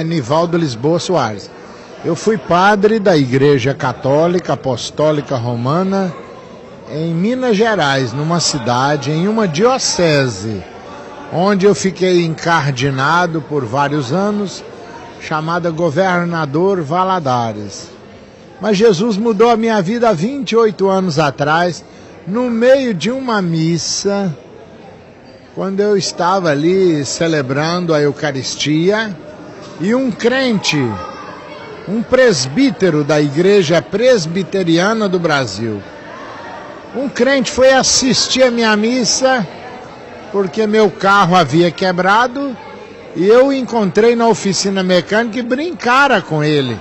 Nivaldo Lisboa Soares. Eu fui padre da Igreja Católica Apostólica Romana em Minas Gerais, numa cidade, em uma diocese, onde eu fiquei encardinado por vários anos, chamada Governador Valadares. Mas Jesus mudou a minha vida há 28 anos atrás, no meio de uma missa, quando eu estava ali celebrando a Eucaristia, e um crente, um presbítero da Igreja Presbiteriana do Brasil, um crente foi assistir a minha missa, porque meu carro havia quebrado, e eu encontrei na oficina mecânica e brincara com ele.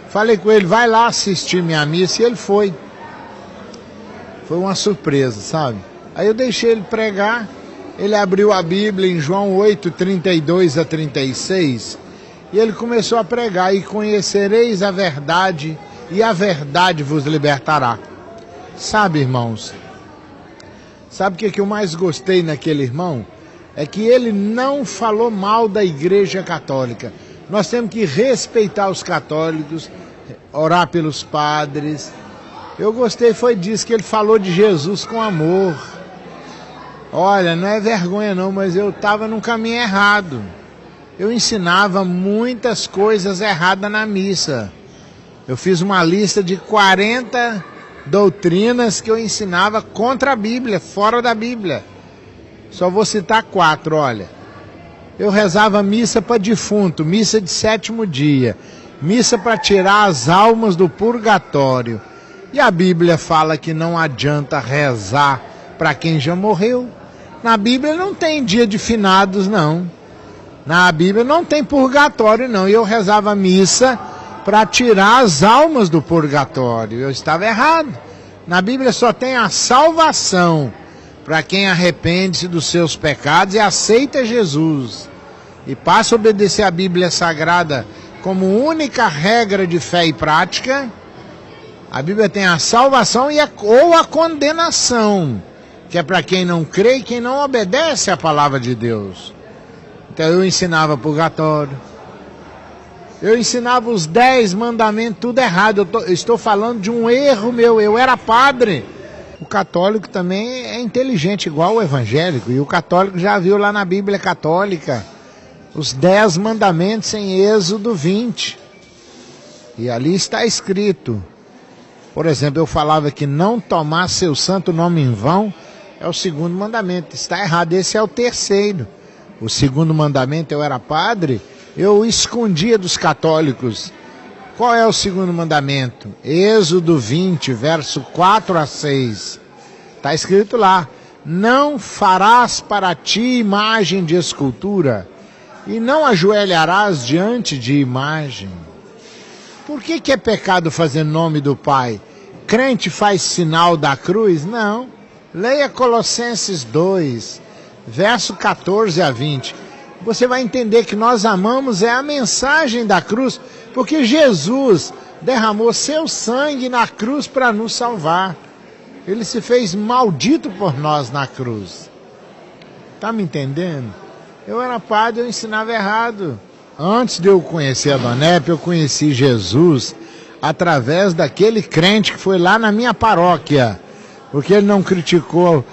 Falei com ele, vai lá assistir minha missa, e ele foi. Foi uma surpresa, sabe? Aí eu deixei ele pregar, ele abriu a Bíblia em João 8, 32 a 36, e ele começou a pregar, e conhecereis a verdade, e a verdade vos libertará. Sabe, irmãos, sabe o que eu mais gostei naquele irmão? É que ele não falou mal da Igreja Católica. Nós temos que respeitar os católicos, orar pelos padres. Eu gostei foi disso, que ele falou de Jesus com amor. Olha, não é vergonha não, mas eu estava num caminho errado. Eu ensinava muitas coisas erradas na missa. Eu fiz uma lista de 40 doutrinas que eu ensinava contra a Bíblia, fora da Bíblia. Só vou citar 4, olha. Eu rezava missa para defunto, missa de 7º dia, missa para tirar as almas do purgatório. E a Bíblia fala que não adianta rezar para quem já morreu. Na Bíblia não tem dia de finados, não. Na Bíblia não tem purgatório, não. E eu rezava missa para tirar as almas do purgatório. Eu estava errado. Na Bíblia só tem a salvação para quem arrepende-se dos seus pecados e aceita Jesus. E passa a obedecer a Bíblia Sagrada como única regra de fé e prática. A Bíblia tem a salvação ou a condenação, que é para quem não crê e quem não obedece à palavra de Deus. Então eu ensinava purgatório, eu ensinava os 10 mandamentos, tudo errado. Eu estou falando de um erro meu, eu era padre. O católico também é inteligente, igual o evangélico, e o católico já viu lá na Bíblia Católica os 10 mandamentos em Êxodo 20. E ali está escrito, por exemplo, eu falava que não tomar seu santo nome em vão é o 2º mandamento. Está errado, esse é o 3º. O 2º mandamento, eu era padre, eu escondia dos católicos. Qual é o 2º mandamento? Êxodo 20, verso 4 a 6. Está escrito lá, não farás para ti imagem de escultura, e não ajoelharás diante de imagem. Por que é pecado fazer nome do Pai? Crente faz sinal da cruz? Não. Leia Colossenses 2, verso 14 a 20. Você vai entender que nós amamos a mensagem da cruz, porque Jesus derramou seu sangue na cruz para nos salvar. Ele se fez maldito por nós na cruz. Está me entendendo? Eu era padre, eu ensinava errado. Antes de eu conhecer a Dona Epe, eu conheci Jesus através daquele crente que foi lá na minha paróquia, porque ele não criticou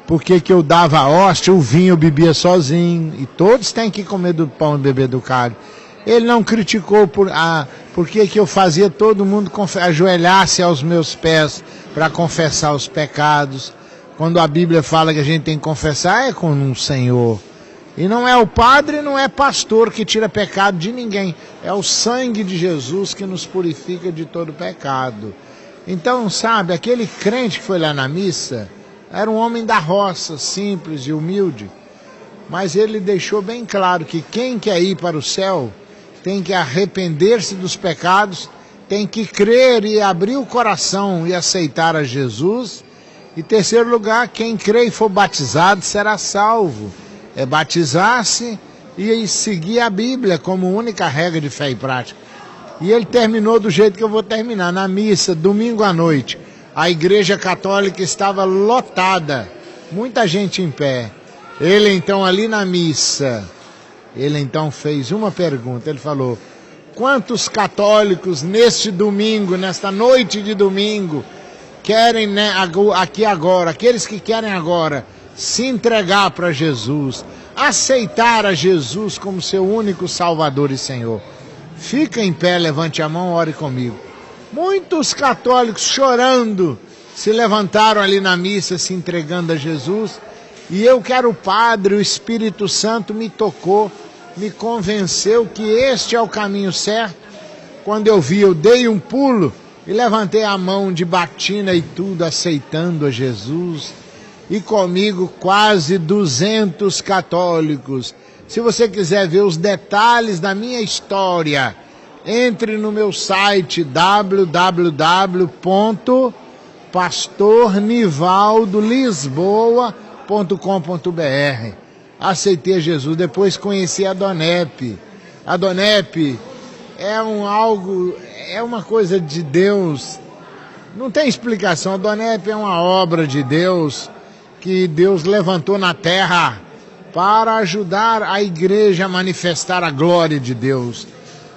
porque que eu dava a hóstia, o vinho eu bebia sozinho, e todos têm que comer do pão e beber do cálice. Ele não criticou porque que eu fazia todo mundo ajoelhar-se aos meus pés para confessar os pecados. Quando a Bíblia fala que a gente tem que confessar, é com um Senhor. E não é o padre, não é pastor que tira pecado de ninguém. É o sangue de Jesus que nos purifica de todo pecado. Então, sabe, aquele crente que foi lá na missa era um homem da roça, simples e humilde. Mas ele deixou bem claro que quem quer ir para o céu tem que arrepender-se dos pecados, tem que crer e abrir o coração e aceitar a Jesus. E terceiro lugar, quem crê e for batizado será salvo. É batizar-se e seguir a Bíblia como única regra de fé e prática. E ele terminou do jeito que eu vou terminar, na missa, domingo à noite. A Igreja Católica estava lotada, muita gente em pé. Ele então ali na missa, Ele então fez uma pergunta, ele falou: quantos católicos neste domingo, nesta noite de domingo, querem, né, aqui agora, aqueles que querem agora se entregar para Jesus, aceitar a Jesus como seu único Salvador e Senhor? Fica em pé, levante a mão, ore comigo. Muitos católicos chorando se levantaram ali na missa, se entregando a Jesus. E eu que era o padre, o Espírito Santo me tocou, me convenceu que este é o caminho certo. Quando eu vi, eu dei um pulo e levantei a mão de batina e tudo, aceitando a Jesus. E comigo quase 200 católicos. Se você quiser ver os detalhes da minha história, entre no meu site www.pastornivaldolisboa.com.br. Aceitei Jesus, depois conheci a Dona Epe. A Dona Epe é uma coisa de Deus, não tem explicação. A Dona Epe é uma obra de Deus, que Deus levantou na terra para ajudar a igreja a manifestar a glória de Deus.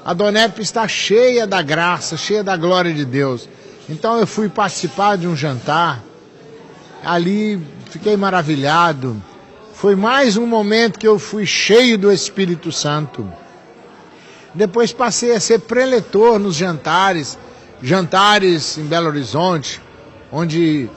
A Dona Epe está cheia da graça, cheia da glória de Deus. Então eu fui participar de um jantar, ali fiquei maravilhado. Foi mais um momento que eu fui cheio do Espírito Santo. Depois passei a ser preletor nos jantares em Belo Horizonte, onde